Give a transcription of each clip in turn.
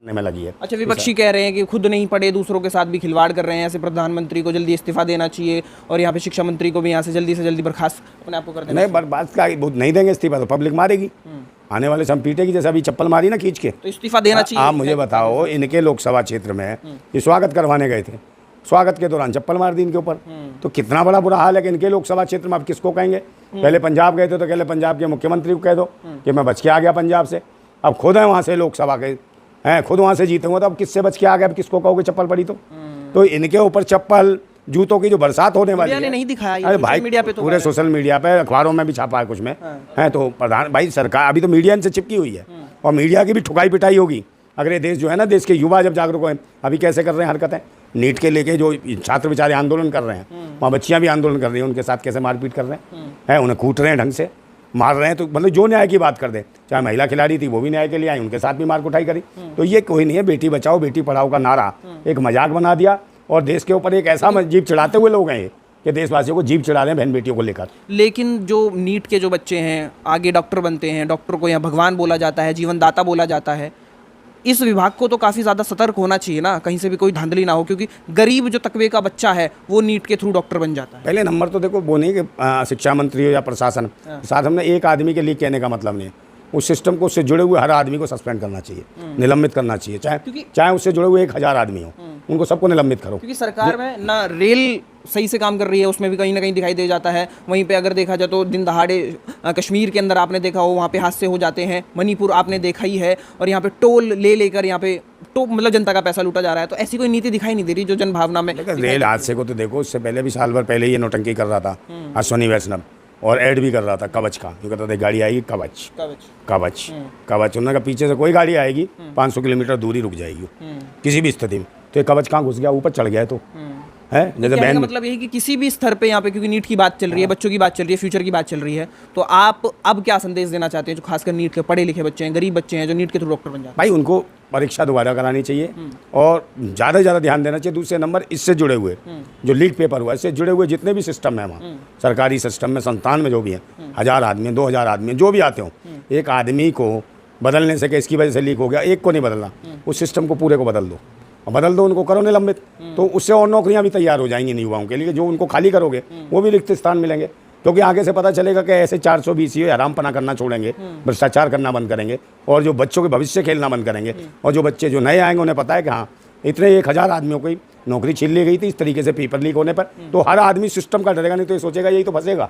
में लगी है। अच्छा, विपक्षी कह रहे हैं कि खुद नहीं पढ़े दूसरों के साथ भी खिलवाड़ कर रहे हैं, ऐसे प्रधानमंत्री को जल्दी इस्तीफा देना चाहिए और यहाँ पे शिक्षा मंत्री को भी यहाँ से जल्दी बर्खास्त अपने आप को कर देना नहीं, बर्बाद का नहीं देंगे इस्तीफा तो पब्लिक मारेगी, आने वाले समय पीटेगी, जैसे अभी चप्पल मारी ना खींच के, तो इस्तीफा देना चाहिए। आप मुझे बताओ, इनके लोकसभा क्षेत्र में ये स्वागत करवाने गए थे, स्वागत के दौरान चप्पल मार दी इनके ऊपर, तो कितना बड़ा बुरा हाल है कि इनके लोकसभा क्षेत्र में आप किसको कहेंगे। पहले पंजाब गए थे तो कहले पंजाब के मुख्यमंत्री को कह दो कि मैं बच के आ गया पंजाब से, अब खुद है वहाँ से लोकसभा के हैं, खुद वहाँ से जीते हुए, तो अब किससे बच के आ गया, अब किसको कहोगे चप्पल पड़ी तो इनके ऊपर चप्पल जूतों की जो बरसात होने वाली है, नहीं दिखाया। अरे भाई मीडिया पे तो पूरे सोशल मीडिया पे, अखबारों में भी छापा है कुछ में है, तो प्रधान भाई सरकार अभी तो मीडिया इनसे चिपकी हुई है और मीडिया की भी ठुकाई पिटाई होगी अगर ये देश जो है ना, देश के युवा जब जागरूक हैं। अभी कैसे कर रहे हैं हरकतें, नीट के लेके जो छात्र बेचारे आंदोलन कर रहे हैं, वहाँ बच्चियाँ भी आंदोलन कर रही हैं, उनके साथ कैसे मारपीट कर रहे हैं, उन्हें कूट रहे हैं, ढंग से मार रहे हैं, तो मतलब जो न्याय की बात कर दे, चाहे महिला खिलाड़ी थी वो भी न्याय के लिए आई, उनके साथ भी मार कुटाई करी। तो ये कोई नहीं है, बेटी बचाओ बेटी पढ़ाओ का नारा एक मजाक बना दिया और देश के ऊपर एक ऐसा जीप चढ़ाते हुए लोग हैं कि देशवासियों को जीप चढ़ा रहे हैं बहन बेटियों को लेकर। लेकिन जो नीट के जो बच्चे हैं आगे डॉक्टर बनते हैं, डॉक्टर को यहाँ भगवान बोला जाता है, जीवन दाता बोला जाता है, इस विभाग को तो काफ़ी ज़्यादा सतर्क होना चाहिए ना, कहीं से भी कोई धांधली ना हो, क्योंकि गरीब जो तकवे का बच्चा है वो नीट के थ्रू डॉक्टर बन जाता है। पहले नंबर तो देखो वो नहीं कि शिक्षा मंत्री हो या प्रशासन, साथ हमने एक आदमी के लिए कहने का मतलब नहीं है, उस सिस्टम को उससे जुड़े हुए हर आदमी को सस्पेंड करना चाहिए, निलंबित करना चाहिए, चाहे उससे जुड़े हुए 1000 आदमी हो, उनको सबको निलंबित करो। क्योंकि सरकार में ना रेल सही से काम कर रही है, उसमें भी कहीं ना कहीं दिखाई दे जाता है। वहीं पे अगर देखा जाए तो दिन दहाड़े कश्मीर के अंदर आपने देखा हो वहाँ पे हादसे हो जाते हैं, मणिपुर आपने देखा ही है, और यहाँ पे टोल लेकर यहाँ पे तो मतलब जनता का पैसा लूटा जा रहा है। तो ऐसी कोई नीति दिखाई नहीं दे रही जो जनभावना में। रेल हादसे को तो देखो, उससे पहले भी साल भर पहले ये नौटंकी कर रहा था अश्विनी वैष्णव, और ऐड भी कर रहा था कवच का, जो कहता था गाड़ी आएगी कवच कवच कवच, उन्होंने कहा पीछे से कोई गाड़ी आएगी 500 किलोमीटर दूरी रुक जाएगी किसी भी स्थिति में, तो ये कवच कहाँ घुस गया, ऊपर चढ़ गया तो है। जैसे बहन मतलब यही कि किसी भी स्तर पे यहाँ पे, क्योंकि नीट की बात चल रही है, बच्चों की बात चल रही है, फ्यूचर की बात चल रही है, तो आप अब क्या संदेश देना चाहते हैं जो खासकर नीट के पढ़े लिखे बच्चे हैं, गरीब बच्चे हैं जो नीट के थ्रू डॉक्टर बन जाते हैं? भाई उनको परीक्षा दोबारा करानी चाहिए और ज़्यादा से ज़्यादा ध्यान देना चाहिए। दूसरे नंबर, इससे जुड़े हुए जो लीक पेपर हुआ, इससे जुड़े हुए जितने भी सिस्टम है वहाँ सरकारी सिस्टम में, संस्थान में जो भी हैं, 1000 आदमी 2000 आदमी जो भी आते हों, एक आदमी को बदलने से कि इसकी वजह से लीक हो गया, एक को नहीं बदलना, उस सिस्टम को पूरे को बदल दो, बदल दो, उनको करो निलंबित, तो उससे और नौकरियां भी तैयार हो जाएंगी इन युवाओं के लिए। जो उनको खाली करोगे वो भी रिक्त स्थान मिलेंगे, क्योंकि आगे से पता चलेगा कि ऐसे 420 ये हरामपना करना छोड़ेंगे, भ्रष्टाचार करना बंद करेंगे और जो बच्चों के भविष्य खेलना बंद करेंगे, और जो बच्चे जो नए आएंगे उन्हें पता है कि हाँ इतने 1000 आदमियों की नौकरी छीन ली गई थी इस तरीके से पेपर लीक होने पर, तो हर आदमी सिस्टम का डरेगा, नहीं तो ये सोचेगा यही तो फंसेगा,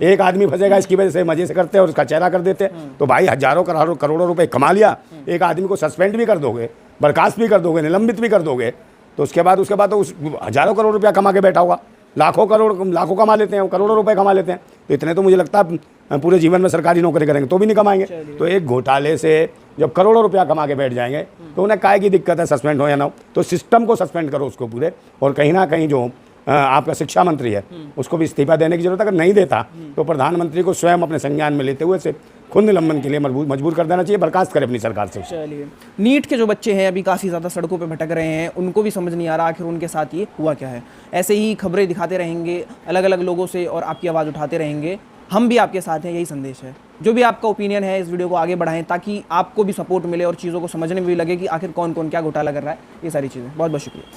एक आदमी फंसेगा, इसकी वजह से मजे से करते हैं और उसका चेहरा कर देते हैं। तो भाई हजारों करोड़ों रुपए कमा लिया, एक आदमी को सस्पेंड भी कर दोगे, बर्खास्त भी कर दोगे, निलंबित भी कर दोगे, तो उसके बाद तो उस हजारों करोड़ रुपया कमा के बैठा होगा, लाखों कमा लेते हैं, करोड़ों रुपए कमा लेते हैं, तो इतने तो मुझे लगता है पूरे जीवन में सरकारी नौकरी करेंगे तो भी नहीं कमाएंगे। तो एक घोटाले से जब करोड़ों रुपया कमा के बैठ जाएंगे तो उन्हें काहे की दिक्कत है, सस्पेंड हो या ना हो, तो सिस्टम को सस्पेंड करो उसको पूरे, और कहीं ना कहीं जो आपका शिक्षा मंत्री है उसको भी इस्तीफा देने की जरूरत है। अगर नहीं देता तो प्रधानमंत्री को स्वयं अपने संज्ञान में लेते हुए से खुद निलंबन के लिए मजबूर कर देना चाहिए, बर्खास्त करे अपनी सरकार से। चलिए, नीट के जो बच्चे हैं अभी काफ़ी ज़्यादा सड़कों पे भटक रहे हैं, उनको भी समझ नहीं आ रहा आखिर उनके साथ ये हुआ क्या है। ऐसे ही खबरें दिखाते रहेंगे अलग अलग लोगों से और आपकी आवाज़ उठाते रहेंगे, हम भी आपके साथ हैं, यही संदेश है। जो भी आपका ओपिनियन है इस वीडियो को आगे बढ़ाएं ताकि आपको भी सपोर्ट मिले और चीज़ों को समझने में भी लगे कि आखिर कौन कौन क्या घोटाला कर रहा है, ये सारी चीज़ें। बहुत बहुत शुक्रिया।